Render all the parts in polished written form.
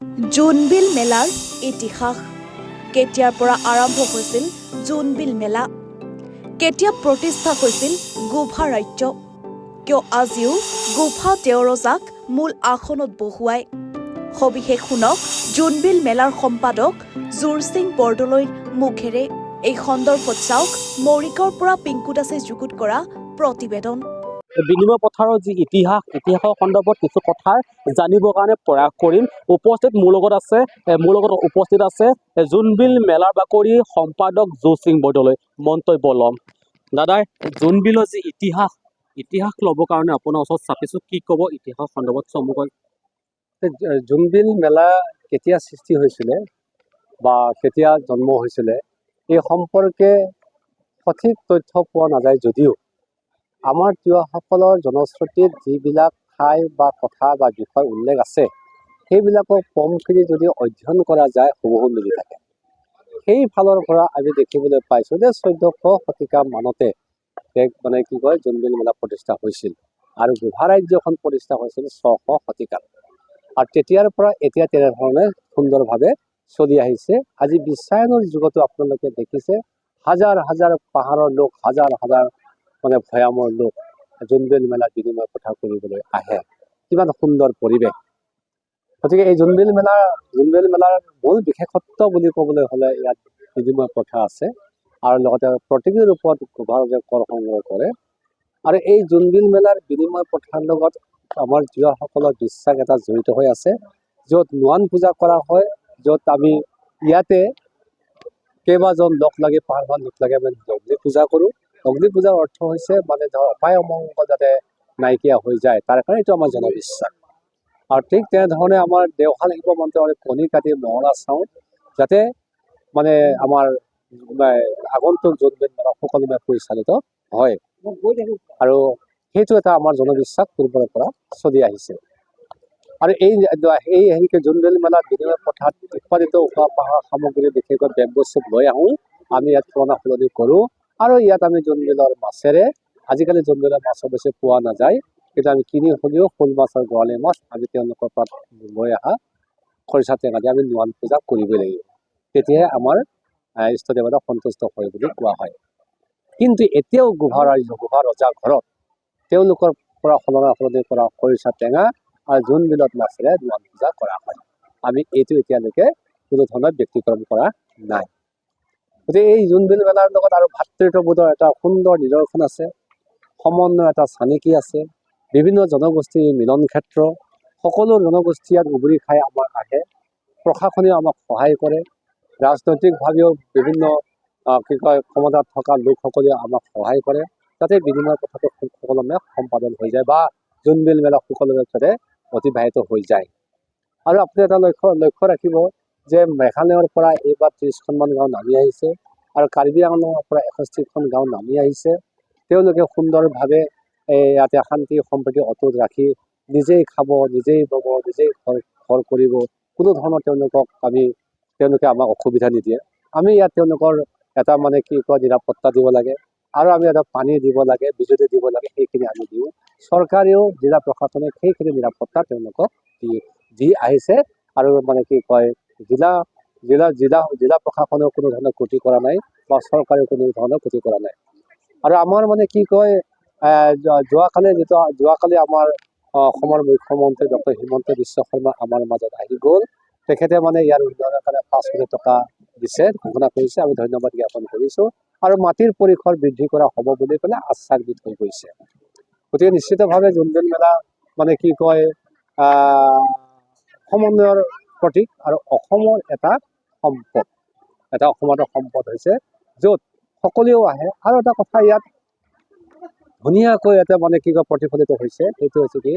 জোনবিল মেলাৰ ইতিহাস কেতিয়াৰ পৰা আৰম্ভ হৈছিল জোনবিল মেলা কেতিয়া প্ৰতিষ্ঠা হৈছিল গোভা ৰাজ্য কিয় আজিও গোভা দেওৰজাক মূল আসনত বহুৱাই সবিশেষ শুনক জোনবিল মেলাৰ সম্পাদক জোৰসিং বৰদলৈৰ মুখেৰে এই সন্দৰ্ভত চাওক মৰিকৰ পৰা পিংকু দাসে যুগুত কৰা প্ৰতিবেদন বিনিময় পথাৰৰ যি ইতিহাসৰ সন্দৰ্ভত কিছু কথা জানিবৰ কাৰণে প্ৰয়াস কৰিম। মোৰ লগত উপস্থিত আছে জোনবিল মেলাৰ বাকৰি সম্পাদক জোৰসিং বৰদলৈ। মন্তব্য ল'ম দাদা, জোনবিলৰ যি ইতিহাস ল'বৰ কাৰণে আপোনাৰ ওচৰত চাপিছোঁ, কি ক'ব ইতিহাস সন্দৰ্ভত চমুকৈ? জোনবিল মেলা কেতিয়া সৃষ্টি হৈছিলে বা কেতিয়া জন্ম হৈছিলে এই সম্পৰ্কে সঠিক তথ্য পোৱা নাযায় যদিও আমাৰ তিৱাসকলৰ জনশ্ৰুতিত যিবিলাক ঠাই বা কথা বা বিষয় উল্লেখ আছে সেইবিলাকক কমখিনি যদি অধ্যয়ন কৰা যায় হুবহু মিলি থাকে। সেইফালৰ পৰা আমি দেখিবলৈ পাইছোঁ যে 1400 শতিকা মানতে জোনবিল মেলা প্ৰতিষ্ঠা হৈছিল আৰু গোভা ৰাজ্যখন প্ৰতিষ্ঠা হৈছিল 600 শতিকাত। আৰু তেতিয়াৰ পৰা এতিয়া তেনেধৰণে সুন্দৰভাৱে চলি আহিছে। আজি বিশ্বায়নৰ যুগতো আপোনালোকে দেখিছে হাজাৰ হাজাৰ পাহাৰৰ লোক, হাজাৰ হাজাৰ ভৈয়ামৰ লোক জোনবিল মেলা বিনিময় কথা কৰিবলৈ আহে। কিমান সুন্দৰ পৰিৱেশ। গতিকে এই জোনবিল মেলাৰ মূল বিশেষত্ব বুলি ক'বলৈ হ'লে ইয়াত বিনিময় প্ৰথা আছে আৰু লগতে প্ৰতিটো ৰূপত গোভাৰজে কৰ সংগ্ৰহ কৰে। আৰু এই জোনবিল মেলাৰ বিনিময় প্ৰথাৰ লগত আমাৰ তিৱাসকলৰ বিশ্বাস এটা জড়িত হৈ আছে, য'ত নোৱান পূজা কৰা হয়, য'ত আমি ইয়াতে কেইবাজন লগ লাগি পাহাৰখন লগ লাগি আমি অগ্নি পূজা কৰোঁ। অগ্নি পূজাৰ অৰ্থ হৈছে অপায় অমংগল যাতে নাইকিয়া হৈ যায়, তাৰ কাৰণে এইটো আমাৰ জনবিশ্বাস। আৰু ঠিক তেনেধৰণে আমাৰ দেওশাল শিৱ মন্দিৰৰ কণী কাটি মহৰা চাওঁ যাতে আমাৰ আগন্তুক জোনবিল মেলা সুকলমে পৰিচালিত হয়। আৰু সেইটো এটা আমাৰ জনবিশ্বাস পূৰ্বৰ পৰা চলি আহিছে। আৰু এই জোনবিল মেলাৰ বিনিময় প্ৰথাত উৎপাদিত পাহাৰ সামগ্ৰী বিশেষকৈ বেম্বো শ্বুট লৈ আহোঁ, আমি ইয়াত পুৰণা সলনি কৰোঁ। আৰু ইয়াত আমি জোনবিলৰ মাছেৰে, আজিকালি জোনবিলৰ মাছ অৱশ্যে পোৱা নাযায়, কিন্তু আমি কিনি হ'লেও শ'ল মাছ আৰু বৰালি মাছ আমি তেওঁলোকৰ পৰা লৈ অহা খৰিচা টেঙা দি আমি নোৱান পূজা কৰিবই লাগিব। তেতিয়াহে আমাৰ ইষ্ট দেৱতা সন্তুষ্ট হয় বুলি কোৱা হয়। কিন্তু এতিয়াও গোভা ৰজা ঘৰত তেওঁলোকৰ পৰা সলনি কৰা খৰিচা টেঙা আৰু জোনবিলত মাছেৰে নোৱান পূজা কৰা হয়। আমি এইটো এতিয়ালৈকে কোনো ধৰণৰ ব্যক্তিক্ৰম কৰা নাই। গতিকে এই জোনবিল মেলাৰ লগত আৰু ভাতৃত্ববোধৰ এটা সুন্দৰ নিদৰ্শন আছে, সমন্বয়ৰ এটা চানেকি আছে, বিভিন্ন জনগোষ্ঠীৰ মিলন ক্ষেত্ৰ, সকলো জনগোষ্ঠী ইয়াত উবৰি খাই আমাৰ আহে। প্ৰশাসনেও আমাক সহায় কৰে, ৰাজনৈতিকভাৱেও বিভিন্ন ক্ষমতাত থকা লোকসকলেও আমাক সহায় কৰে, যাতে বিনিময় কথাটো সুকলমে সম্পাদন হৈ যায় বা জোনবিল মেলা সুকলমে যাতে অতিবাহিত হৈ যায়। আৰু আপুনি এটা লক্ষ্য ৰাখিব যে মেঘালয়ৰ পৰা এইবাৰ 30খনমান গাঁও নামি আহিছে আৰু কাৰ্বি আংলঙৰ পৰা 61খন গাঁও নামি আহিছে। তেওঁলোকে সুন্দৰভাৱে ইয়াতে শান্তি সম্প্ৰীতি অটুট ৰাখি নিজেই খাব, নিজেই বব, নিজেই ঘৰ কৰিব, কোনো ধৰণৰ তেওঁলোকে আমাক অসুবিধা নিদিয়ে। আমি ইয়াত তেওঁলোকৰ এটা নিৰাপত্তা দিব লাগে আৰু আমি এটা পানী দিব লাগে, বিজুলী দিব লাগে, সেইখিনি আমি দিওঁ। চৰকাৰেও, জিলা প্ৰশাসনে সেইখিনি নিৰাপত্তা তেওঁলোকক দি আহিছে। আৰু জিলা প্ৰশাসনেও কোনো ধৰণৰ ক্ষতি কৰা নাই বা চৰকাৰেও কোনো ধৰণৰ ক্ষতি কৰা নাই। আৰু আমাৰ যোৱাকালি আমাৰ অসমৰ মুখ্যমন্ত্ৰী ডক্টৰ হিমন্ত বিশ্ব শৰ্মা আমাৰ মাজত আহি গ'ল। তেখেতে ইয়াৰ উন্নয়নৰ কাৰণে 5 কোটি টকা দিছে, ঘোষণা কৰিছে। আমি ধন্যবাদ জ্ঞাপন কৰিছোঁ। আৰু মাটিৰ পৰিসৰ বৃদ্ধি কৰা হ'ব বুলি পেলাই আশ্বাস দি থৈ গৈছে। গতিকে নিশ্চিতভাৱে জোনবিল মেলা সমন্বয়ৰ প্ৰতীক আৰু অসমৰ এটা সম্পদ। অসমৰ সম্পদ হৈছে য'ত সকলোৱেও আহে। আৰু এটা কথা ইয়াত ধুনীয়াকৈ প্ৰতিফলিত হৈছে, সেইটো হৈছে কি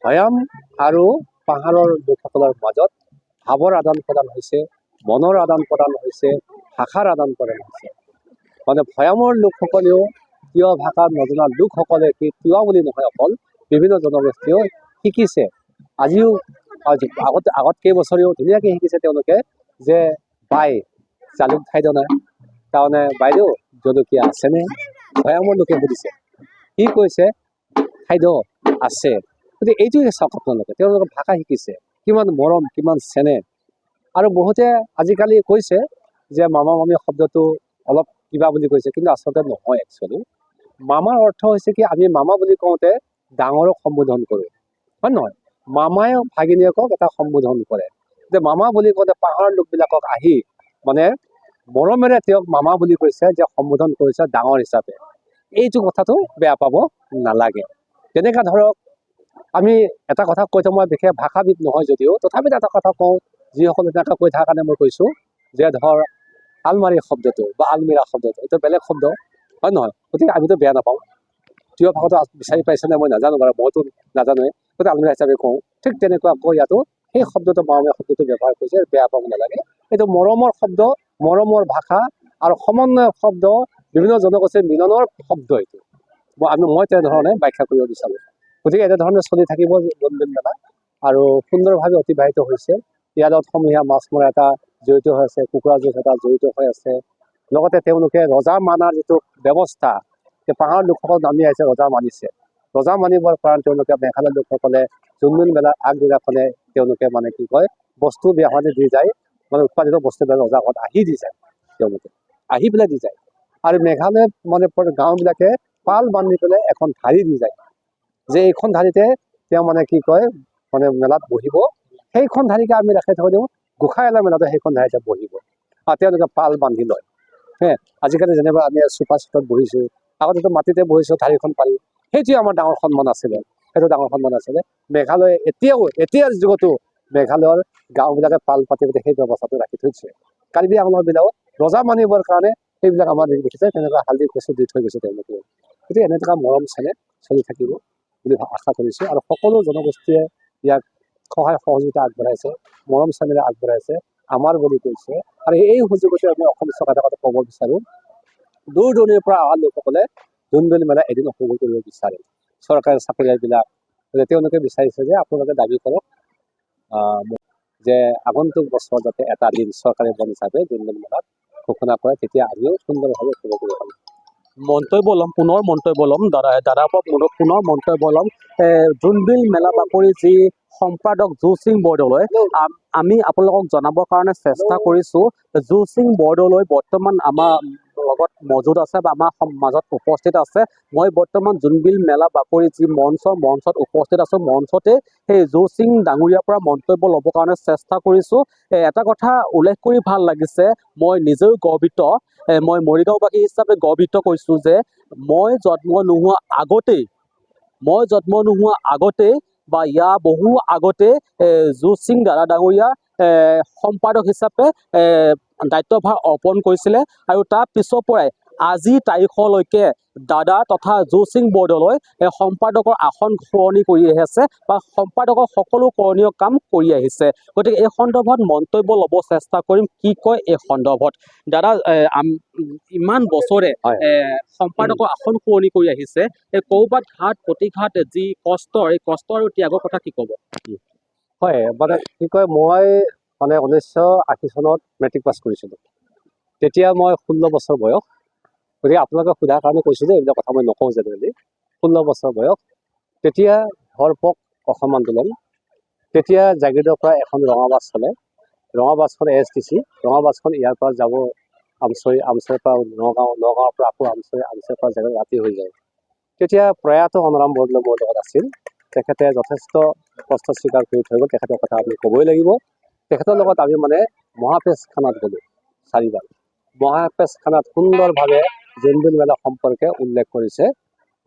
ভৈয়াম আৰু পাহাৰৰ লোকসকলৰ মাজত ভাৱৰ আদান প্ৰদান হৈছে, মনৰ আদান প্ৰদান হৈছে, ভাষাৰ আদান প্ৰদান হৈছে। ভৈয়ামৰ লোকসকলেও তিৱা ভাষা নজনা লোকসকলে তিৱা বুলি নহয়, অকল বিভিন্ন জনগোষ্ঠীয়েও শিকিছে। আজিও আগত কেইবছৰেও ধুনীয়াকৈ শিকিছে তেওঁলোকে যে বাই জালুক খাইদ নাই, তাৰমানে বাইদেউ জলকীয়া আছেনে? ভৈয়ামৰ লোকে সুধিছে, কি কৈছে? খাদ্য আছে। গতিকে এইটোৱে চাওক আপোনালোকে, তেওঁলোকে ভাষা শিকিছে। কিমান মৰম কিমান চেনেহ। আৰু বহুতে আজিকালি কৈছে যে মামা মামী শব্দটো অলপ কিবা বুলি কৈছে, কিন্তু আচলতে নহয়। একচুৱেলি মামাৰ অৰ্থ হৈছে কি, আমি মামা বুলি কওঁতে ডাঙৰক সম্বোধন কৰোঁ, হয় নহয়? মামাই ভাগিনীয়েকক এটা সম্বোধন কৰে, যে মামা বুলি কওঁতে পাহাৰৰ লোকবিলাকক আহি মানে মৰমেৰে তেওঁক মামা বুলি কৈছে, যে সম্বোধন কৰিছে ডাঙৰ হিচাপে। এইটো কথাটো বেয়া পাব নালাগে। যেনেকা ধৰক আমি এটা কথা কৈ থাকোঁ, মই বিশেষ ভাষাবিদ নহয় যদিও তথাপিতো এটা কথা কওঁ, যিসকলে তেনেকৈ কৈ থকাৰ কাৰণে মই কৈছোঁ, যে ধৰ আলমাৰী শব্দটো বা আলমিৰা শব্দটো এইটো বেলেগ শব্দ, হয় নহয়? গতিকে আমিতো বেয়া নাপাওঁ। প্ৰিয় ভাষাটো বিচাৰি পাইছেনে মই নাজানো বাৰু, মইতো নাজানোৱে, গতিকে আলমিৰা হিচাপে কওঁ। ঠিক তেনেকুৱাকৈ ইয়াতো সেই শব্দটো মামা শব্দটো ব্যৱহাৰ কৰিছে, বেয়া পাব নালাগে। এইটো মৰমৰ শব্দ, মৰমৰ ভাষা আৰু সমন্বয়ৰ শব্দ, বিভিন্ন জনগোষ্ঠীৰ মিলনৰ শব্দ। এইটো মই তেনেধৰণে ব্যাখ্যা কৰিব বিচাৰোঁ। গতিকে এনেধৰণে চলি থাকিব জোনবিল মেলা, আৰু সুন্দৰভাৱে অতিবাহিত হৈছে। ইয়াৰ লগত সমূহীয়া মাছ মৰা এটা জড়িত হৈ আছে, কুকুৰা যুঁজ এটা জড়িত হৈ আছে। লগতে তেওঁলোকে ৰজা মানাৰ যিটো ব্যৱস্থা, পাহাৰৰ লোকসকল নামি আহিছে, ৰজা মানিছে। ৰজা মানিবৰ কাৰণে তেওঁলোকে মেঘালয়ৰ লোকসকলে জোনবিল মেলাৰ আগদিনাখনে তেওঁলোকে মানে কি কয়, বস্তু বিয়াখনে দি যায়, মানে উৎপাদিত বস্তুবিলাক ৰজা ঘৰত আহি দি যায়, তেওঁলোকে আহি পেলাই দি যায়। আৰু মেঘালয়ত মানে গাঁওবিলাকে পাল বান্ধি পেলাই এখন ধাৰি দি যায়, যে এইখন ধাৰিতে তেওঁ মানে কি কয়, মানে মেলাত বহিব। সেইখন ধাৰিকে আমি ৰাখি থৈ দিওঁ, গোসাঁইলা মেলাতে সেইখন ধাৰিতে বহিব, আৰু তেওঁলোকে পাল বান্ধি লয়। আজিকালি যেনিবা আমি চোফা চিটত বহিছোঁ, আগতেতো মাটিতে বহিছোঁ ধাৰিখন পাৰি। সেইটোৱে আমাৰ ডাঙৰ সন্মান আছিলে, সেইটো ডাঙৰ সন্মান আছিলে। মেঘালয়ে এতিয়াৰ যুগতো মেঘালয়ৰ গাঁওবিলাকে পাল পাতি সেই ব্যৱস্থাটো ৰাখি থৈছে। কাৰ্বি আংলঙবিলাকত ৰজা মানিবৰ কাৰণে সেইবিলাক আমাৰ দেখিছে, তেনেকুৱা হালধি কচু দি থৈ গৈছে তেওঁলোকে। গতিকে এনেকুৱা মৰম চেনেহ চলি থাকিব বুলি আশা কৰিছোঁ। আৰু সকলো জনগোষ্ঠীয়ে ইয়াক সহায় সহযোগিতা আগবঢ়াইছে, মৰম চেনেৰে আগবঢ়াইছে, আমাৰ বুলি কৈছে। আৰু এই সুযোগতে আমি অসম চৰকাৰৰ কথা ক'ব বিচাৰোঁ, দূৰ দূৰণিৰ পৰা অহা লোকসকলে জোনবিল মেলা এদিন উপভোগ কৰিব বিচাৰে। চৰকাৰী চাকৰিয়ালবিলাক তেওঁলোকে বিচাৰিছে যে আপোনালোকে দাবী কৰক যে আগন্তুক বছৰ যাতে এটা দিন চৰকাৰী বন হিচাপে জোনবিল মেলাত ঘোষণা কৰে, তেতিয়া আমিও সুন্দৰভাৱে উপভোগ কৰিব পাৰিম। পুনৰ মন্তব্য ল'ম দাদাৰ পৰা পুনৰ মন্তব্য ল'ম। জোনবিল মেলা বাকৰি যি সম্পাদক জু সিং বৰদলৈ, আমি আপোনালোকক জনাবৰ কাৰণে চেষ্টা কৰিছোঁ। জু সিং বৰদলৈ বৰ্তমান আমাৰ লগত মজুদ আছে বা আমাৰ মাজত উপস্থিত আছে। মই বৰ্তমান জোনবিল মেলা বাকৰি যি মঞ্চত উপস্থিত আছোঁ, মঞ্চতে সেই জু সিং ডাঙৰীয়াৰ পৰা মন্তব্য ল'বৰ কাৰণে চেষ্টা কৰিছোঁ। এটা কথা উল্লেখ কৰি ভাল লাগিছে, মই নিজেও গৰ্বিত, মই মৰিগাঁওবাসী হিচাপে গৰ্বিত কৈছোঁ যে মই জন্ম নোহোৱা আগতেই বা ইয়াৰ বহু আগতে জু সিং দাদা ডাঙৰীয়া সম্পাদক হিচাপে দায়িত্বভাৰ অৰ্পণ কৰিছিলে। আৰু তাৰ পিছৰ পৰাই আজি তাৰিখলৈকে দাদা তথা জু সিং বৰদলৈ সম্পাদকৰ আসন সলনি কৰি আহিছে বা সম্পাদকৰ সকলো কৰণীয় কাম কৰি আহিছে। গতিকে এই সন্দৰ্ভত মন্তব্য ল'ব চেষ্টা কৰিম, কি কয় এই সন্দৰ্ভত। দাদা ইমান বছৰে সম্পাদকৰ আসন সলনি কৰি আহিছে, ক'ৰবাত ঘাট প্ৰতিঘাট যি কষ্ট, এই কষ্ট আৰু ত্যাগৰ কথা কি ক'ব? হয়, মানে কি কয়, মই মানে 1980 চনত মেট্ৰিক পাছ কৰিছিলোঁ। তেতিয়া মই 16 বছৰ বয়স। গতিকে আপোনালোকে সোধাৰ কাৰণে কৈছোঁ যে এইবিলাক কথা মই নকওঁ জেনেৰেলি। 16 বছৰ বয়স। তেতিয়া ভৰপক অসম আন্দোলন। তেতিয়া জাগিৰোডৰ পৰা এখন ৰঙা বাছ চলে, ৰঙা বাছখন ASTC, ৰঙা বাছখন ইয়াৰ পৰা যাব আমচৈ, আমচৈৰ পৰা নগাঁও, নগাঁৱৰ পৰা আকৌ আমচৈ, আমচৈৰ পৰা জাগিৰোড ৰাতি হৈ যায়। তেতিয়া প্ৰয়াত অনৰাম বৰদলৈ মোৰ লগত আছিল। তেখেতে যথেষ্ট কষ্ট স্বীকাৰ কৰি থৈ গ'ল, তেখেতৰ কথা আমি ক'বই লাগিব। তেখেতৰ লগত আমি মানে মহাপেচ খানাত গ'লোঁ 4বাৰ। মহাপেচ খানাত সুন্দৰভাৱে জোনবিল মেলা সম্পৰ্কে উল্লেখ কৰিছে,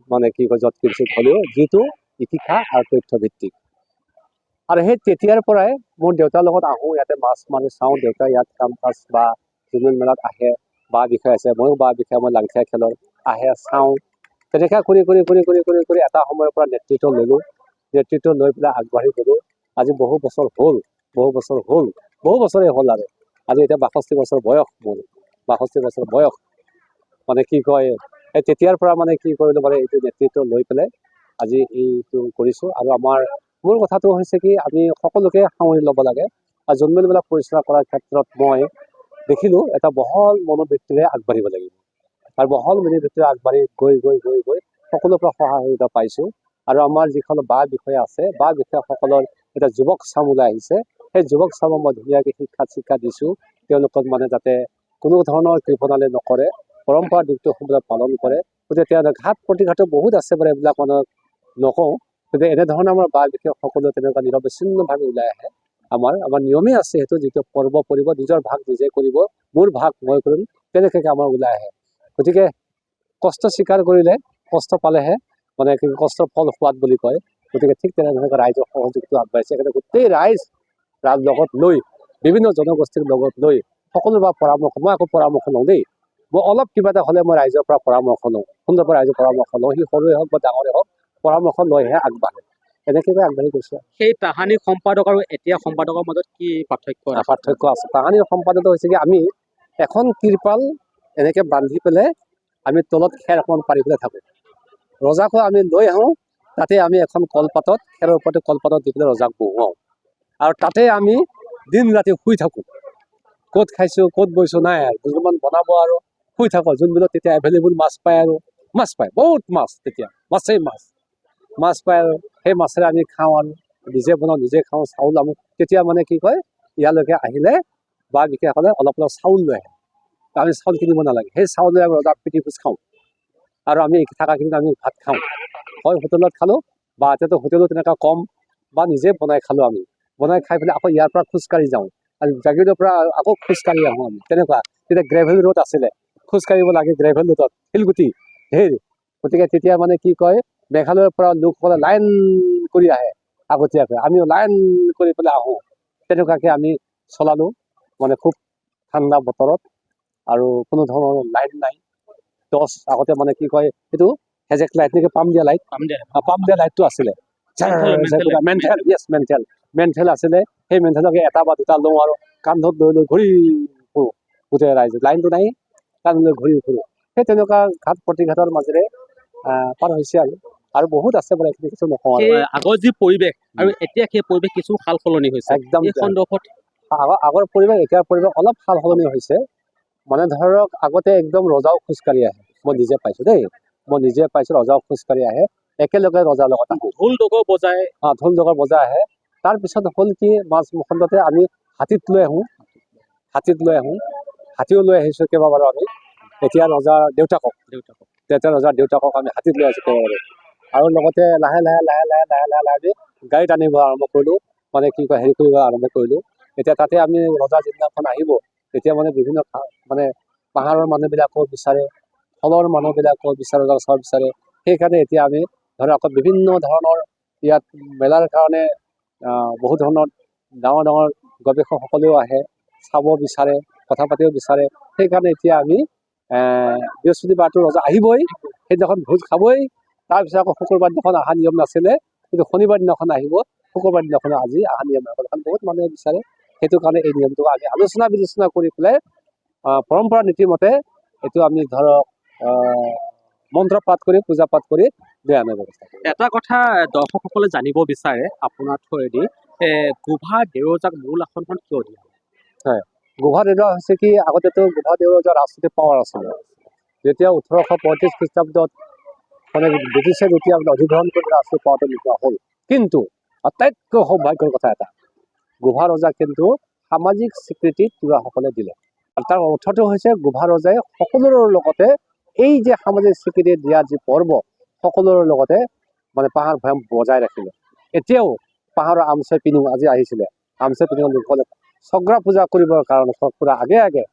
মানে কি কয় য'ত কিঞ্চিত হ'লেও, যিটো ইতিহাস আৰু তথ্যভিত্তিক। আৰু সেই তেতিয়াৰ পৰাই মোৰ দেউতাৰ লগত আহোঁ, ইয়াতে মাছ মাৰি চাওঁ, দেউতা ইয়াত কাম কাজ বা জোনবিল মেলাত আহে, বা বিষয় আছে, ময়ো বা বিষয়ে মই লাংথিয়া খেলৰ আহে চাওঁ। তেনেকৈ কৰি এটা সময়ৰ পৰা নেতৃত্ব ল'লোঁ। নেতৃত্ব লৈ পেলাই আগবাঢ়ি গ'লোঁ। আজি বহু বছৰেই হ'ল আৰু আজি এতিয়া 62 বছৰ বয়স মোৰ, 62 বছৰ বয়স। মানে কি কয়, এই তেতিয়াৰ পৰা মানে কি কৰিলোঁ, মানে এইটো নেতৃত্ব লৈ পেলাই আজি এইটো কৰিছোঁ। আৰু মোৰ কথাটো হৈছে কি, আমি সকলোকে সামৰি ল'ব লাগে। আৰু জোনবিল মেলা পৰিচালনা কৰাৰ ক্ষেত্ৰত মই দেখিলোঁ এটা বহল মনোবৃত্তিৰে আগবাঢ়িব লাগিব। আৰু বহল মনোবৃত্তিৰে আগবাঢ়ি গৈ সকলোৰ পৰা সহায় সহযোগিতা পাইছোঁ। আৰু আমাৰ যিখন বা বিষয়া আছে, বা বিষয়াসকলৰ এটা যুৱক চাম ওলাই আহিছে। সেই যুৱক চামক মই ধুনীয়াকৈ শিক্ষা দিছোঁ, তেওঁলোকক মানে যাতে কোনো ধৰণৰ কৃপণালি নকৰে, পৰম্পৰা দিশটো পালন কৰে। গতিকে তেওঁলোকে ঘাট প্ৰতিঘাটো বহুত আছে বাৰু, এইবিলাক মানে নকওঁ। গতিকে এনেধৰণে আমাৰ বাল বিশেষ সকলোৱে তেনেকুৱা নিৰবিচ্ছিন্নভাৱে ওলাই আহে। আমাৰ নিয়মেই আছে, সেইটো যিটো পৰ্ব পৰিব, নিজৰ ভাগ নিজে কৰিব, মোৰ ভাগ মই কৰিম, তেনেকৈ আমাৰ ওলাই আহে। গতিকে কষ্ট স্বীকাৰ কৰিলে, কষ্ট পালেহে মানে কষ্টৰ ফল সোৱাদ বুলি কয়। গতিকে ঠিক তেনেধৰণে ৰাইজৰ সহযোগিতা আগবাঢ়িছে। সেইকাৰণে গোটেই ৰাইজ লগত লৈ, বিভিন্ন জনগোষ্ঠীক লগত লৈ সকলোৰে পৰা পৰামৰ্শ, মই আকৌ পৰামৰ্শ লওঁ দেই, মই অলপ কিবা এটা হ'লে মই ৰাইজৰ পৰা পৰামৰ্শ লওঁ, সুন্দৰ পৰা ৰাইজৰ পৰামৰ্শ লওঁ, সি সৰুৱে হওক বা ডাঙৰে হওক, পৰামৰ্শ লৈহে আগবাঢ়ে। এনেকৈ আগবাঢ়ি গৈছে। সেই তাহানি সম্পাদক আৰু এতিয়া সম্পাদকৰ মাজত কি পাৰ্থক্য আছে? পাৰ্থক্য আছে। তাহানিৰ সম্পাদকটো হৈছে কি, আমি এখন তিৰপাল এনেকৈ বান্ধি পেলাই আমি তলত খেৰ অকণমান পাৰি পেলাই থাকোঁ। ৰজাকো আমি লৈ আহোঁ, তাতে আমি এখন কলপাতত, খেৰৰ ওপৰতে কলপাতত দি পেলাই ৰজাক বহুৱাওঁ, আৰু তাতে আমি দিন ৰাতি শুই থাকোঁ। ক'ত খাইছোঁ, ক'ত বৈছোঁ নাই আৰু, দুজনমান বনাব আৰু শুই থাকোঁ। যোনবিলাক তেতিয়া এভেইলেবল মাছ পায়, আৰু মাছ পায়, বহুত মাছ, তেতিয়া মাছেই মাছ পায়, আৰু সেই মাছেৰে আমি খাওঁ, আৰু নিজে বনাওঁ, নিজে খাওঁ, চাউল আমি তেতিয়া মানে কি কয়, ইয়ালৈকে আহিলে বা বিশেষসকলে অলপ চাউল লৈ আহে, আমি চাউল কিনিব নালাগে, সেই চাউল লৈ আমি ৰজাৰ পিটি ভোজ খাওঁ, আৰু আমি থকাখিনিত আমি ভাত খাওঁ। হয় হোটেলত খালোঁ, বা এতিয়াতো হোটেলো তেনেকুৱা কম, বা নিজে বনাই খালোঁ। আমি বনাই খাই পেলাই আকৌ ইয়াৰ পৰা খোজকাঢ়ি যাওঁ, আৰু জাগিৰোডৰ পৰা আকৌ খোজকাঢ়ি আহোঁ আমি, তেনেকুৱা। তেতিয়া গ্ৰেভেল ৰোড আছিলে, খোজকাঢ়িব লাগে গ্ৰেভেল ৰোডত, শিলগুটি ঢেৰ। গতিকে তেতিয়া মানে কি কয়, মেঘালয়ৰ পৰা লোকসকলে লাইন কৰি আহে আগতীয়াকৈ, আমিও লাইন কৰি পেলাই আহোঁ। তেনেকুৱাকৈ আমি চলালোঁ, মানে খুব ঠাণ্ডা বতৰত, আৰু কোনো ধৰণৰ লাইন নাই। টৰ্চ আগতে মানে কি কয়, সেইটো হেজেক লাইট নেকি, পাম দিয়া লাইটটো আছিলে, মেণ্টেল আছিলে। সেই মেণ্টেলকে এটা বা দুটা লওঁ, আৰু কান্ধত লৈ ঘূৰি ফুৰোঁ গোটেই ৰাইজে, লাইনটো নাই, কান্ধ লৈ ঘূৰি ফুৰোঁ। সেই তেনেকুৱা ঘাট প্ৰতিঘাটৰ মাজেৰে পাৰ হৈছে, আৰু বহুত আছে বাৰু, এইখিনি কিছু নকওঁ। আগৰ যি পৰিৱেশ আৰু এতিয়া সেই পৰিৱেশ কিছু সাল সলনি হৈছে, একদম এই সন্দৰ্ভত আগৰ পৰিৱেশ এতিয়াৰ পৰিৱেশ অলপ সাল সলনি হৈছে। মানে ধৰক আগতে একদম ৰজাও খোজকাঢ়ি আহে, মই নিজে পাইছোঁ দেই, ৰজাও খোজকাঢ়ি আহে, একেলগে ৰজাৰ লগত আহোঁ, ঢোল ডগৰ বজাই আহে। তাৰপিছত হ'ল কি, মাজমুখণ্ডতে আমি হাতীত লৈ আহোঁ, হাতীও লৈ আহিছোঁ কেইবাবাৰো আমি। এতিয়া ৰজাৰ দেউতাকক আমি হাতীত লৈ আহিছোঁ কেইবাবাৰো, আৰু লগতে লাহে লাহে গাড়ীত আনিব আৰম্ভ কৰিলোঁ, মানে কি কয় হেৰি কৰিব আৰম্ভ কৰিলোঁ। এতিয়া তাতে আমি ৰজা যিদিনাখন আহিব, তেতিয়া মানে বিভিন্ন মানে পাহাৰৰ মানুহবিলাকো বিচাৰে, থলৰ মানুহবিলাকো বিচাৰে। সেইকাৰণে এতিয়া আমি ধৰক আকৌ বিভিন্ন ধৰণৰ ইয়াত মেলাৰ কাৰণে বহুত ধৰণৰ ডাঙৰ গৱেষকসকলেও আহে, চাব বিচাৰে, কথা পাতিব বিচাৰে। সেইকাৰণে এতিয়া আমি বৃহস্পতিবাৰটো ৰজা আহিবই, সেইদিনাখন ভোজ খাবই। তাৰপিছত আকৌ শুকুৰবাৰ দিনাখন অহা নিয়ম নাছিলে, কিন্তু শনিবাৰ দিনাখন আহিব, শুকুৰবাৰ দিনাখন আজি অহা নিয়ম নাছিল। বহুত মানুহে বিচাৰে, সেইটো কাৰণে এই নিয়মটো আমি আলোচনা বিলোচনা কৰি পেলাই পৰম্পৰা নীতিমতে এইটো আমি ধৰক মন্ত্ৰ পাঠ কৰি, পূজা পাঠ কৰি লৈ আনাৰ ব্যৱস্থা কৰোঁ। এটা কথা দৰ্শকসকলে জানিব বিচাৰে আপোনাৰ থ্ৰুৱেদি, গোভা দেউৰজাক মূল আসনখন কিয় দিয়া? হয়, গোভা দেউৰা হৈছে কি, আগতেতো গোভা দেউৰজা ৰাজনৈতিক পাৱাৰ আছিলে। যেতিয়া 1835 খ্ৰীষ্টাব্দত মানে ব্ৰিটিছে যেতিয়া অধিগ্ৰহণ কৰি ৰাজনৈতিক পাৱাৰটো নোপোৱা হ'ল, কিন্তু আটাইতকৈ সৌভাগ্যৰ কথা এটা, গোভা ৰজাক কিন্তু সামাজিক স্বীকৃতি তিৱাসকলে দিলে। আৰু তাৰ অৰ্থটো হৈছে গোভা ৰজাই সকলোৰে লগতে এই যে সামাজিক স্বীকৃতি দিয়া যি পৰ্ব, সকলোৰে লগতে মানে পাহাৰ ভৈয়াম বজাই ৰাখিলে। এতিয়াও পাহাৰৰ আমচাই পিনিও আজি আহিছিলে, আমচাই পিনিও লোকসকলে চগ্ৰা পূজা কৰিবৰ কাৰণে পুৰা আগে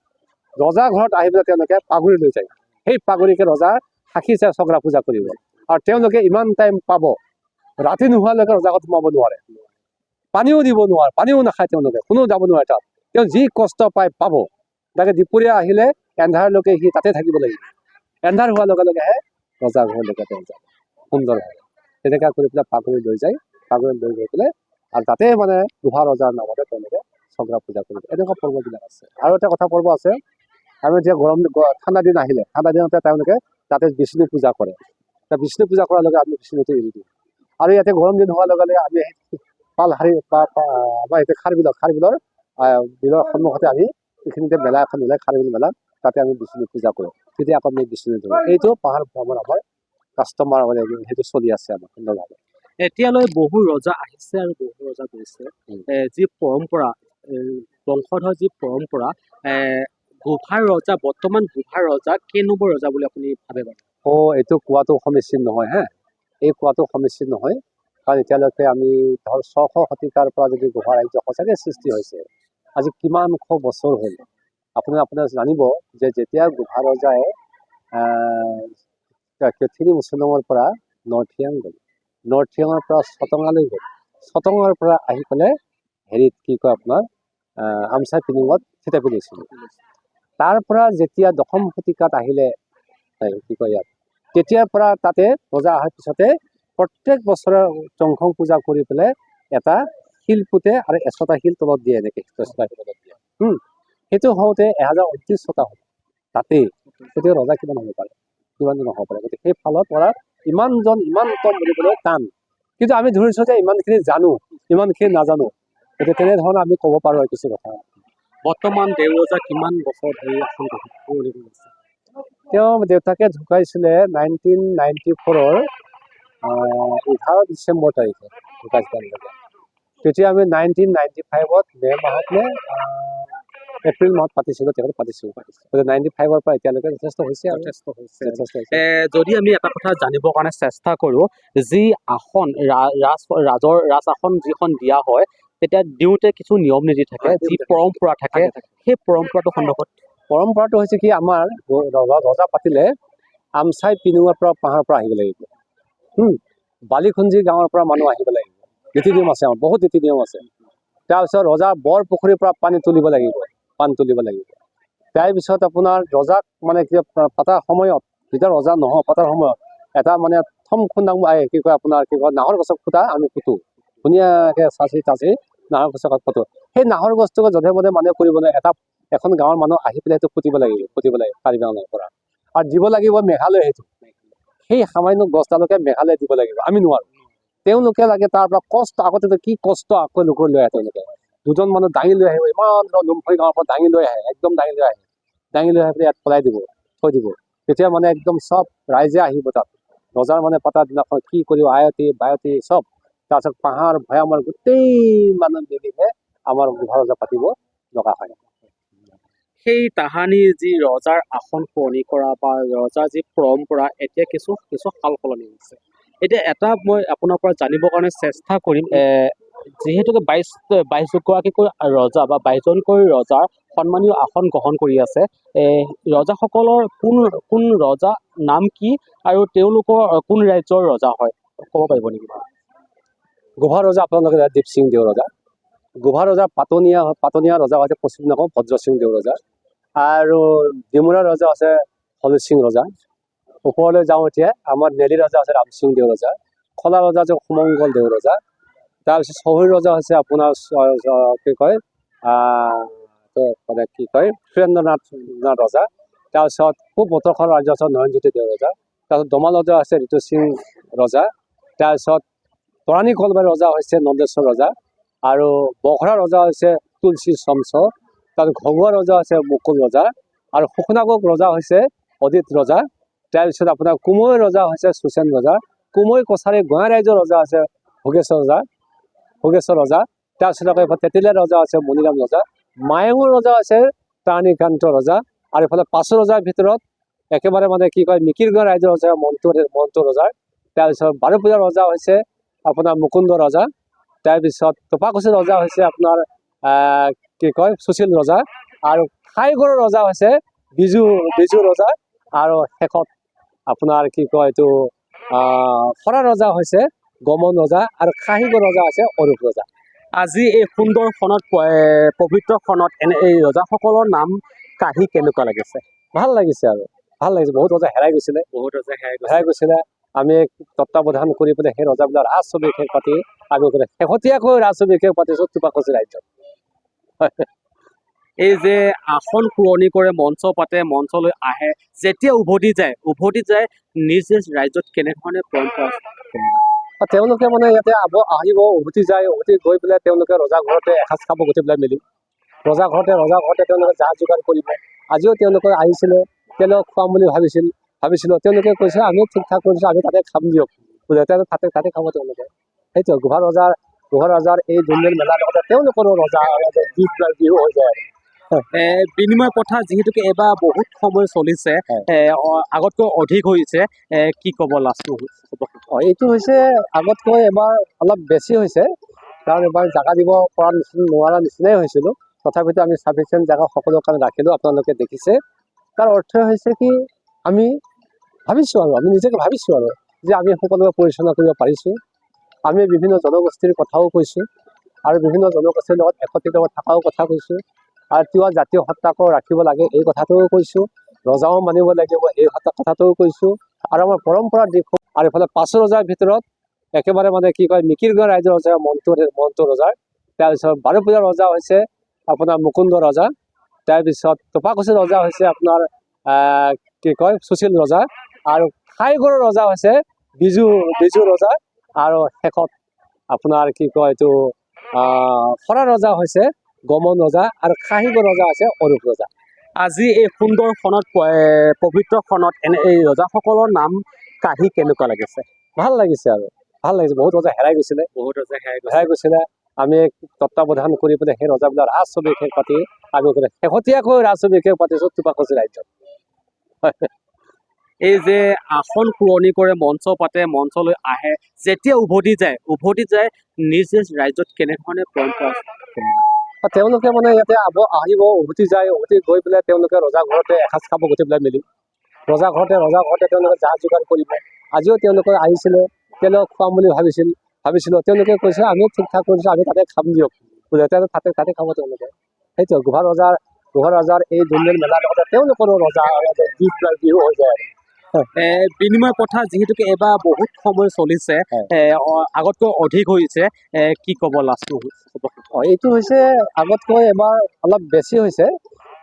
ৰজা ঘৰত আহি পেলাই তেওঁলোকে পাগুৰি লৈ যায়। সেই পাগুৰিকে ৰজা সাক্ষী চাই চগ্ৰা পূজা কৰিব, আৰু তেওঁলোকে ইমান টাইম পাব, ৰাতি নোহোৱালৈকে ৰজা ঘৰত সোমাব নোৱাৰে, পানীও দিব নোৱাৰে, পানীও নাখায় তেওঁলোকে, কোনো যাব নোৱাৰে তাত। তেওঁ যি কষ্ট পায় পাব, তাকে দুপৰীয়া আহিলে এন্ধাৰলৈকে সি তাতে থাকিব লাগিব, এন্ধাৰ হোৱাৰ লগে লগেহে ৰজা ঘৰলৈকে তেওঁ যাব সুন্দৰভাৱে। তেনেকুৱা কৰি পেলাই পাগুৰি লৈ যায়, পাগুৰি লৈ গৈ পেলাই আৰু তাতে মানে গোভা ৰজাৰ নামতে তেওঁলোকে চগ্ৰা পূজা কৰিব। এনেকুৱা পৰ্ববিলাক আছে। আৰু এটা কথা পৰ্ব আছে, আৰু এতিয়া ঠাণ্ডা দিন আহিলে, ঠাণ্ডা দিনতে তেওঁলোকে তাতে বিষ্ণু পূজা কৰে। বিষ্ণু পূজা কৰাৰ লগে আমি বিষ্ণুটো এৰি দিওঁ। আৰু ইয়াতে গৰম দিন হোৱাৰ লগে লগে আমি পালহাৰী আমাৰ এতিয়া খাৰবিলৰ বিলৰ সন্মুখতে আমি এইখিনিতে মেলা এখন ওলাই, খাৰবিল মেলা, তাতে আমি বিষ্ণু পূজা কৰোঁ। তেতিয়া আকৌ আমি বিষ্ণু ধৰোঁ। এইটো পাহাৰ ভ্ৰমণ আমাৰ কাষ্টমাৰ মানে সেইটো চলি আছে আমাৰ সুন্দৰভাৱে। এতিয়ালৈ বহু ৰজা আহিছে আৰু বহু ৰজা গৈছে। উম। যি পৰম্পৰা বংশধৰ যি পৰম্পৰা গোভাৰ ৰজা বৰ্তমান গোভাৰ ৰজা কেই নম্বৰ ৰজা বুলি আপুনি ভাবে বাৰু? এইটো কোৱাটো সমীচীন নহয় হা, এই কোৱাটো সমীচীন নহয়। কাৰণ এতিয়ালৈকে আমি ধৰ 600 শতিকাৰ পৰা যদি গোভা ৰাজ্য সঁচাকৈ সৃষ্টি হৈছে, আজি কিমান শ বছৰ হ'ল। আপোনাৰ জানিব যে যেতিয়া গোভা ৰজাই 3 মুছলমৰ পৰা নৰ্থিয়াং গ'ল, নৰ্থিয়াঙৰ পৰা চটঙালৈ গ'ল, চটঙৰ পৰা আহি পেলাই হেৰিত কি কয় আপোনাৰ আমচাই পিনিঙত থিতাপি লৈছিল। তাৰ পৰা যেতিয়া 10ম শতিকাত আহিলে কি কয় ইয়াত, তেতিয়াৰ পৰা তাতে ৰজা অহাৰ পিছতে প্ৰত্যেক বছৰে চংখং পূজা কৰি পেলাই এটা শিল পুতে আৰু 100টা শিল তলত দিয়ে, এনেকৈ 100টা শিল তলত দিয়ে। সেইটো হওঁতে 1029টা হ'ল তাতেই। গতিকে ৰজা কিমান হ'ব পাৰে, কিমান জন হ'ব পাৰে। গতিকে সেই ফালৰ পৰা ইমান কম বুলিবলৈ টান। কিন্তু আমি ধৰিছোঁ যে ইমানখিনি জানো, ইমানখিনি নাজানো। গতিকে তেনেধৰণে আমি ক'ব পাৰোঁ আৰু কিছু কথা। বৰ্তমান দেওৰজা কিমান বছৰ ধৰি শাসন কৰি আছে? তেওঁৰ দেউতাকে ঢুকাইছিলে 1994ৰ 11 ডিচেম্বৰ তাৰিখে ঢুকাইছিলে। তেতিয়া আমি 1995ত মে' মাহত নে এপ্ৰিল মাহত পাতিছিলোঁ, তেখেতে পাতিছোঁ। গতিকে 95ৰ পৰা এতিয়ালৈকে যথেষ্ট হৈছে আৰু যথেষ্ট হৈছে। যথেষ্ট হৈছে। যদি আমি এটা কথা জানিবৰ কাৰণে চেষ্টা কৰোঁ, যি আসন ৰাজ আসন যিখন দিয়া হয়, তেতিয়া দিওঁতে কিছু নিয়ম নীতি থাকে, যি পৰম্পৰা থাকে, সেই পৰম্পৰাটো সন্দৰ্ভত পৰম্পৰাটো হৈছে কি, আমাৰ ৰজা পাতিলে আমচাই পিনুঙৰ পৰা পাহাৰৰ পৰা আহিব লাগিব। বালিখুঞ্জি গাঁৱৰ পৰা মানুহ আহিব লাগিব। নীতি নিয়ম আছে, আমাৰ বহুত নীতি নিয়ম আছে। তাৰপিছত ৰজা বৰ পুখুৰীৰ পৰা পানী তুলিব লাগিব। তাৰপিছত আপোনাৰ ৰজাক মানে কি পতাৰ সময়ত, যেতিয়া ৰজা পতাৰ সময়ত এটা মানে থম খুন্দা কি কয় আপোনাৰ কি কয় নাহৰ গছৰ খুটা আমি পুতোঁ, ধুনীয়াকৈ চাচি নাহৰ গছৰ পুতোঁ। সেই নাহৰ গছটোকে যধে মধে মানুহে কৰিবলৈ এখন গাঁৱৰ মানুহ আহি পেলাই সেইটো পুতিব লাগিব কাৰিগাঁৱৰ পৰা। আৰু দিব লাগিব মেঘালয়। সেই সামান্য গছডালকে মেঘালয় দিব লাগিব, আমি নোৱাৰোঁ। তেওঁলোকে লাগে তাৰ পৰা আগতে কি কষ্ট আকৌ লোকৰ লৈ আহে। তেওঁলোকে 2জন মানুহ দাঙি লৈ আহিব, ইমান লুমফৈ গাঁৱৰ পৰা দাঙি লৈ আহে, একদম দাঙি লৈ আহি পেলাই ইয়াত পেলাই দিব, থৈ দিব। তেতিয়া মানে একদম চব ৰাইজে আহিব তাত। ৰজাৰ মানে পতাৰ দিনাখন কি কৰিব, আয়তী বায়তী চব। তাৰপিছত পাহাৰ ভৈয়ামৰ গোটেই মানুহ মিলিহে আমাৰ গোভা ৰজা পাতিব লগা হয়। সেই তাহানিৰ যি ৰজাৰ আসন সলনি কৰা বা ৰজাৰ যি পৰম্পৰা, এতিয়া কিছু সাল সলনি হৈছে। এতিয়া এটা মই আপোনাৰ পৰা জানিবৰ কাৰণে চেষ্টা কৰিম, যিহেতুকে 22গৰাকীকৈ ৰজা বা 22জনকৈ ৰজাৰ সন্মানীয় আসন গ্ৰহণ কৰি আছে, ৰজাসকলৰ কোন ৰজা নাম কি আৰু তেওঁলোকৰ কোন ৰাজ্যৰ ৰজা হয়, ক'ব পাৰিব নেকি? গোভা ৰজা আপোনালোকে দীপসিং দেও ৰজা। গোভা ৰজা পাতনীয়া ৰজা হৈছে পশ্চিম নগাঁও ভদ্ৰসিং দেও ৰজা। আৰু ডিমুৰা ৰজা আছে হলিত সিং ৰজা। ওপৰলৈ যাওঁ এতিয়া, আমাৰ নেলি ৰজা আছে ৰামসিং দেও ৰজা। খলা ৰজা আছে সুমংগল দেও ৰজা। তাৰপিছত চহৰী ৰজা হৈছে আপোনাৰ কি কয় সুৰেন্দ্ৰনাথ ৰজা। তাৰপিছত পূব মটৰখন ৰাজ্য আছে নয়নজ্যোতি দেও ৰজা। তাৰপিছত দমা ৰজা আছে ঋতু সিং ৰজা। তাৰপিছত তৰাণী কলবাৰী ৰজা হৈছে নন্দেশ্বৰ ৰজা। আৰু বঘৰা ৰজা হৈছে তুলসী চমচ। তাৰপিছত ঘগুৱা ৰজা হৈছে মুকুল ৰজা। আৰু শুকনাগক ৰজা হৈছে অদিত ৰজা। তাৰপিছত আপোনাৰ কুমৈ ৰজা হৈছে সুচেন ৰজা। কুমৈ কছাৰী গোৱাই ৰাজ্যৰ ৰজা আছে ভোগেশ্বৰ ৰজা। তাৰপিছত আকৌ তেতেলীয়া ৰজা আছে মণিৰাম ৰজা। মায়ঙৰ ৰজা আছে তাৰণীকান্ত ৰজা। আৰু এইফালে 5 ৰজাৰ ভিতৰত একেবাৰে মানে কি কয় মিকিৰ গাঁও ৰাজ্যৰ ৰজা মন্টু ৰজাৰ। তাৰপিছত বাৰুপূজা ৰজা হৈছে আপোনাৰ মুকুন্দ ৰজা। তাৰপিছত টোপাকুচি ৰজা হৈছে আপোনাৰ কি কয় সুশীল ৰজা। আৰু খাইগড়ৰ ৰজা হৈছে বিজু ৰজা। আৰু শেষত আপোনাৰ কি কয় এইটো ফৰা ৰজা হৈছে গমন ৰজা। আৰু খাহিগড় ৰজা হৈছে অৰূপ ৰজা। আজি এই সুন্দৰ খনত পবিত্ৰ খনত এই ৰজাসকলৰ নাম কাঢ়ি কেনেকুৱা লাগিছে? ভাল লাগিছে আৰু ভাল লাগিছে। বহুত ৰজা হেৰাই গৈছিলে, আমি তত্বাৱধান কৰি পেলাই সেই ৰজাবিলাক ৰাজ অভিষেক পাতি আমি শেহতীয়াকৈ ৰাজ অভিষেক পাতিছোঁ টোপাকুচি ৰাজ্যত। এই যে আসন পুৰণি কৰে, মঞ্চ পাতে, মঞ্চলৈ আহে, যেতিয়া উভতি যায় নিজ ৰাজ্যত কেনেধৰণে পৰম্পৰা তেওঁলোকে মানে ইয়াতে আহিব, উভতি যায়, উভতি গৈ পেলাই তেওঁলোকে ৰজা ঘৰতে এসাঁজ খাব গোটেই পেলাই মিলি। ৰজা ঘৰতে তেওঁলোকে যা যোগাৰ কৰিব। আজিও তেওঁলোকে আহিছিলে, তেওঁলোকক খুৱাম বুলি ভাবিছিলোঁ। তেওঁলোকে কৈছে আমি ঠিক ঠাক কৰিছোঁ, আমি তাতে খাম দিয়ক। তাতে খাব তেওঁলোকে। সেইটো গোভা ৰজাৰ এই জোনবিল মেলাৰ লগতে তেওঁলোকৰো গীত বিহু হৈ যায় বিনিময় প্ৰথা যিহেতুকে এইবাৰ বহুত সময় চলিছে, আগতকৈ অধিক হৈছে, কি ক'ব লাষ্ট? এইটো হৈছে আগতকৈ এবাৰ অলপ বেছি হৈছে, কাৰণ এবাৰ জাগা দিব পৰা নোৱাৰা নিচিনাই হৈছিলোঁ। তথাপিতো আমি ছাফিচিয়েণ্ট জাগা সকলো কাৰণে ৰাখিলোঁ, আপোনালোকে দেখিছে। তাৰ অৰ্থ হৈছে কি, আমি নিজকে ভাবিছোঁ আৰু যে আমি সকলোকে পৰিচালনা কৰিব পাৰিছোঁ। আমি বিভিন্ন জনগোষ্ঠীৰ কথাও কৈছোঁ আৰু বিভিন্ন জনগোষ্ঠীৰ লগত একত্ৰিত থকাও কথা কৈছোঁ, আৰু তিৱা জাতীয় সত্তাকো ৰাখিব লাগে এই কথাটোও কৈছোঁ, ৰজাও মানিব লাগিব এই কথাটোও কৈছোঁ, আৰু আমাৰ পৰম্পৰাৰ দিশ। আৰু এইফালে 5 ৰজাৰ ভিতৰত একেবাৰে কি কয়, মিকিৰ গাঁও ৰাইজৰ ৰজা মন্টু ৰজাৰ, তাৰপিছত বাৰুপূজা ৰজা হৈছে আপোনাৰ মুকুন্দ ৰজা, তাৰপিছত টোপাকুচি ৰজা হৈছে আপোনাৰ কি কয় সুশীল ৰজা, আৰু খাইগড়ৰ ৰজা হৈছে বিজু ৰজা, আৰু শেষত আপোনাৰ কি কয় এইটো খৰা ৰজা হৈছে গমন ৰজা, আৰু খাহিগড় ৰজা হৈছে অৰূপ ৰজা। আজি এই সুন্দৰ খনত পবিত্ৰ খনত এই ৰজাসকলৰ নাম কাঢ়ি কেনেকুৱা লাগিছে? ভাল লাগিছে আৰু ভাল লাগিছে। বহুত ৰজা হেৰাই গৈছিলে। আমি তত্বাৱধান কৰি পেলাই সেই ৰজাবিলাক ৰাজ অভিষেক পাতি আমি শেহতীয়াকৈ ৰাজ অভিষেক পাতিছোঁ টোপাকুচি ৰাজ্যত। এই যে আসন পুৰণি কৰে, মঞ্চ পাতে, মঞ্চলৈ আহে, যেতিয়া উভতি যায় নিজ ৰাজ্যত কেনেধৰণে পৰম্পৰা? তেওঁলোকে ইয়াতে আহিব, উভতি গৈ পেলাই তেওঁলোকে ৰজা ঘৰতে এসাঁজ খাব, গোটেইবিলাক মিলি ৰজা ঘৰতে তেওঁলোকে যা যোগাৰ কৰিব। আজিও তেওঁলোকে আহিছিলে, তেওঁলোকক খুৱাম বুলি ভাবিছিলোঁ। তেওঁলোকে কৈছে আমিও ঠিক ঠাক কৰিছোঁ, আমি তাতে খাম দিয়ক, তাতে খাব তেওঁলোকে। সেইটো গোভা ৰজাৰ এই জোনবিল মেলাৰ লগতে তেওঁলোকৰো গীত বিহু হৈ যায় বিনিময় প্ৰথা যিহেতুকে এইবাৰ বহুত সময় চলিছে, আগতকৈ অধিক হৈছে, কি ক'ব লাষ্ট? এইটো হৈছে আগতকৈ এবাৰ অলপ বেছি হৈছে,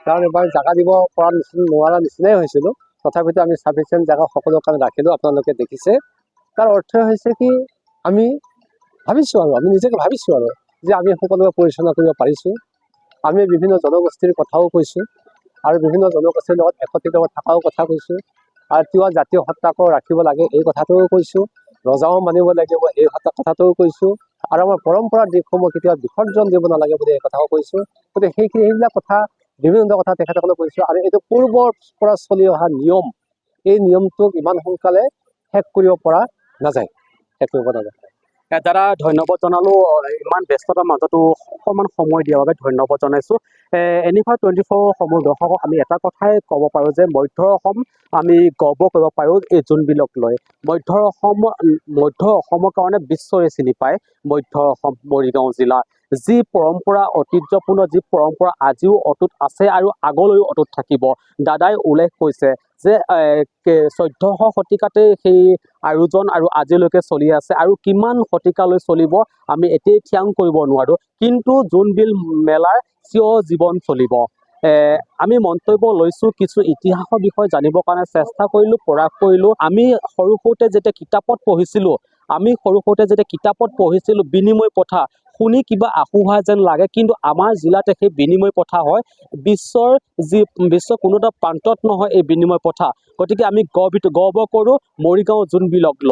কাৰণ এবাৰ জাগা দিব পৰা নোৱাৰা নিচিনাই হৈছিলোঁ। তথাপিতো আমি ছাফিচিয়েণ্ট জাগা সকলো কাৰণে ৰাখিলোঁ, আপোনালোকে দেখিছে। তাৰ অৰ্থ হৈছে কি, আমি নিজকে ভাবিছোঁ আৰু যে আমি সকলোকে পৰিচালনা কৰিব পাৰিছোঁ। আমি বিভিন্ন জনগোষ্ঠীৰ কথাও কৈছোঁ, আৰু বিভিন্ন জনগোষ্ঠীৰ লগত একত্ৰিত থকাও কথা কৈছোঁ, আৰু তিৱা জাতীয় সত্তাকো ৰাখিব লাগে এই কথাটোও কৈছোঁ, ৰজাও মানিব লাগিব এই কথাটোও কৈছোঁ, আৰু আমাৰ পৰম্পৰাৰ দিশসমূহ কেতিয়াও বিসৰ্জন দিব নালাগে বুলি এই কথাও কৈছোঁ। গতিকে সেইবিলাক কথা, বিভিন্ন কথা তেখেতসকলে কৈছোঁ। আৰু এইটো পূৰ্বৰ পৰা চলি অহা নিয়ম, এই নিয়মটোক ইমান সোনকালে শেষ কৰিব পৰা নাযায়। দাদা ধন্যবাদ জনালোঁ, ইমান ব্যস্ততাৰ মাজতো অকণমান সময় দিয়াৰ বাবে ধন্যবাদ জনাইছোঁ। এনিফাৰ 24 অসমৰ দৰ্শকক আমি এটা কথাই ক'ব পাৰোঁ যে মধ্য অসম আমি গৰ্ব কৰিব পাৰোঁ এই জোনবিলক লৈ। মধ্য অসমৰ কাৰণে বিশ্বই চিনি পায় মধ্য অসম মৰিগাঁও জিলা। যি পৰম্পৰা ঐতিহ্যপূৰ্ণ, যি পৰম্পৰা আজিও অটুট আছে আৰু আগলৈও অটুট থাকিব। দাদাই উল্লেখ কৰিছে যে 1400 শতিকাতে সেই আয়োজন আৰু আজিলৈকে চলি আছে, আৰু কিমান শতিকালৈ চলিব আমি এতিয়াই থিৰাং কৰিব নোৱাৰোঁ, কিন্তু জোনবিল মেলাৰ চিৰজীৱন চলিব। আমি মন্তব্য লৈছোঁ, কিছু ইতিহাসৰ বিষয়ে জানিবৰ কাৰণে চেষ্টা কৰিলোঁ, প্ৰয়াস কৰিলোঁ। আমি সৰু সৰুতে যেতিয়া কিতাপত পঢ়িছিলোঁ বিনিময় প্ৰথা শুনি কিবা আশোহা যেন লাগে, কিন্তু আমাৰ জিলাতে সেই বিনিময় প্ৰথা হয়। বিশ্বৰ কোনো এটা প্ৰান্তত নহয় এই বিনিময় প্ৰথা। গতিকে আমি গৰ্ব কৰোঁ মৰিগাঁও জোনবিলক লৈ।